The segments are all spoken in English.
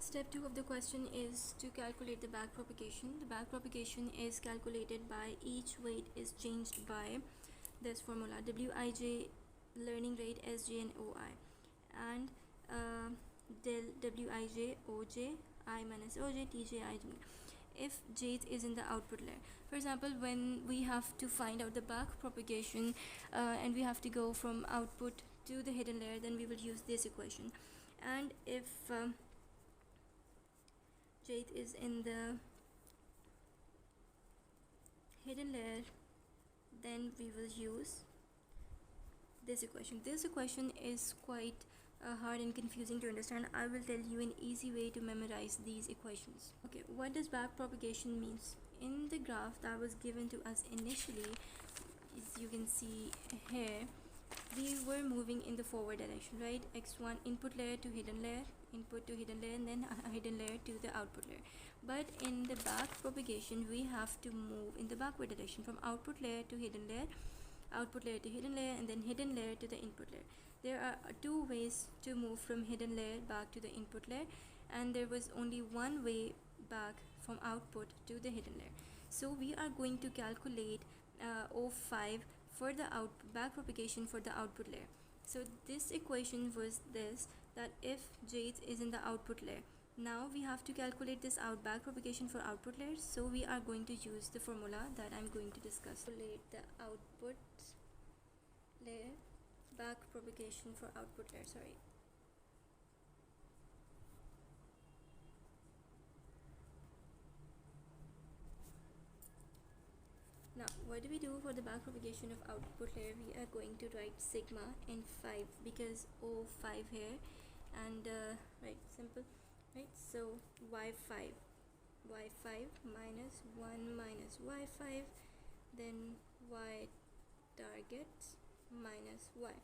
Step 2 of the question is to calculate the backpropagation. The backpropagation is calculated by each weight is changed by this formula wij, learning rate, sj and oi, and del wij, oj, I minus oj, tj, I if jth is in the output layer. For example, when we have to find out the backpropagation and we have to go from output to the hidden layer, then we will use this equation. And if jth is in the hidden layer, then we will use this equation. This equation is quite hard and confusing to understand. I will tell you an easy way to memorize these equations. Okay, what does backpropagation means? In the graph that was given to us initially, as you can see here, we were moving in the forward direction, right? X1 input layer to hidden layer, input to hidden layer, and then hidden layer to the output layer. But in the backpropagation, we have to move in the backward direction from output layer to hidden layer, output layer to hidden layer, and then hidden layer to the input layer. There are two ways to move from hidden layer back to the input layer, and there was only one way back from output to the hidden layer. So we are going to calculate O5 for the backpropagation for the output layer. So this equation was this, that if jth is in the output layer, now we have to calculate this backpropagation for output layers. So we are going to use the formula that I'm going to discuss. Calculate the output layer backpropagation for output layer. Now, what do we do for the backpropagation of output layer? We are going to write sigma and 5 because O5 here, and right, simple, right? So y5 minus 1 minus y5, then y target minus y.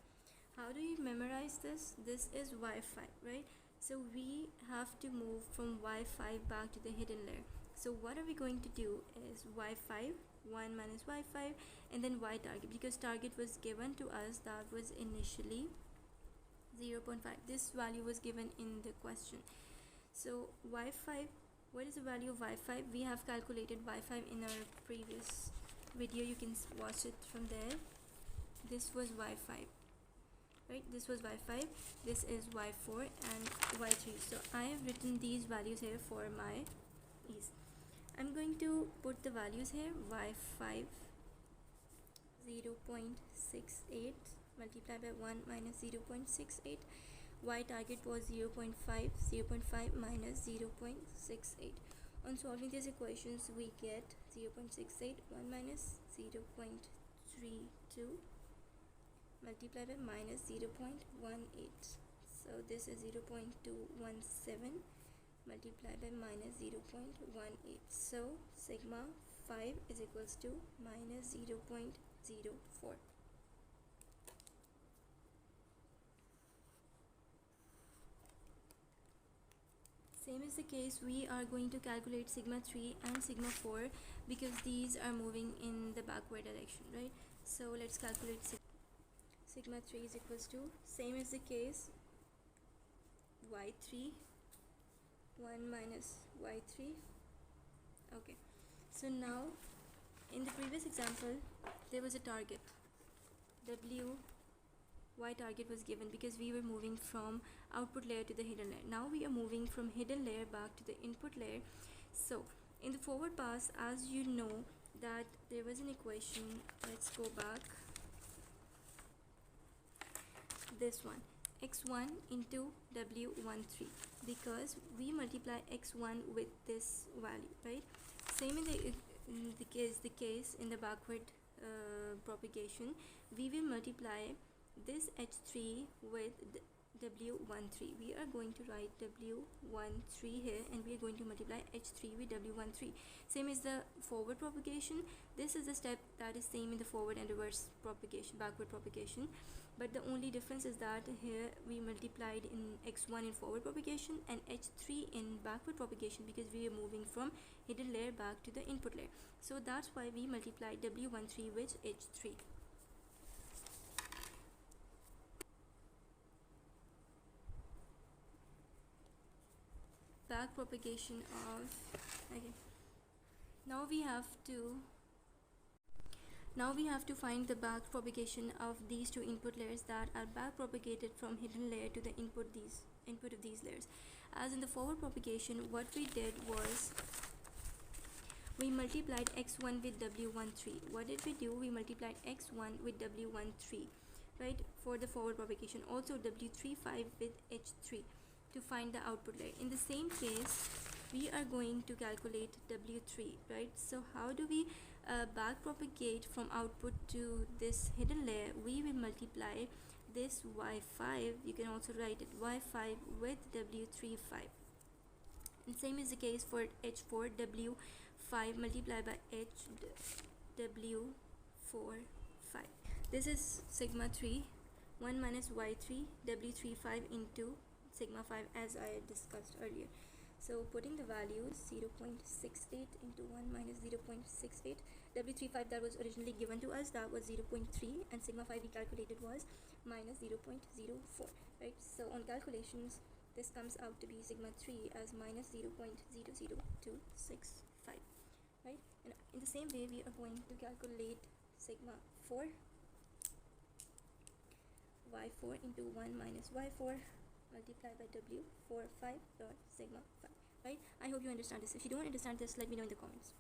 How do you memorize this? This is y5, right? So we have to move from y5 back to the hidden layer. So what are we going to do is y5, 1 minus y5, and then y target, because target was given to us, that was initially 0.5. This value was given in the question. So y5, what is the value of y5? We have calculated y5 in our previous video. You can watch it from there. This was y5, right? This was y5, this is y4 and y3. So I have written these values here for my ease. I'm going to put the values here. y5 0.68 multiplied by 1 minus 0.68. Y target was 0.5 minus 0.68. On solving these equations, we get 0.68, 1 minus 0.32 multiplied by minus 0.18. So this is 0.217 multiplied by minus 0.18. So sigma 5 is equals to minus 0.04. Same is the case, we are going to calculate sigma 3 and sigma 4 because these are moving in the backward direction, right? So let's calculate sigma 3 is equals to, same is the case, y3, 1 minus y3. Okay, so now in the previous example there was a target, y target was given because we were moving from output layer to the hidden layer. Now we are moving from hidden layer back to the input layer. So in the forward pass, as you know that there was an equation, let's go back, this one, x1 into w13, because we multiply x1 with this value, right? Same in the case in the backward propagation, we will multiply this h3 with w13. We are going to write w13 here, and we are going to multiply h3 with w13. Same as the forward propagation. This is the step that is same in the forward and reverse propagation, backward propagation, but the only difference is that here we multiplied in x1 in forward propagation and h3 in backward propagation because we are moving from hidden layer back to the input layer. So that's why we multiplied w13 with h3. back propagation of, okay, now we have to find the back propagation of these two input layers that are back propagated from hidden layer to the input of these layers. As in the forward propagation, what we did was we multiplied x1 with w13. What did we do? We multiplied x1 with w13, right, for the forward propagation. Also w35 with h3 to find the output layer. In the same case, we are going to calculate w3, right? So how do we back propagate from output to this hidden layer? We will multiply this y5, you can also write it y5 with w35. And same is the case for h4, w5 multiplied by h w4 5. This is sigma 3 1 minus y3 w35 into sigma 5 as I discussed earlier. So putting the values 0.68 into 1 minus 0.68, w35 that was originally given to us, that was 0.3, and sigma 5 we calculated was minus 0.04, right? So on calculations, this comes out to be sigma 3 as minus 0.00265, right? And in the same way, we are going to calculate sigma 4, y4 into 1 minus y4 multiplied by w4 5 dot sigma 5, right? I hope you understand this. If you don't understand this, let me know in the comments.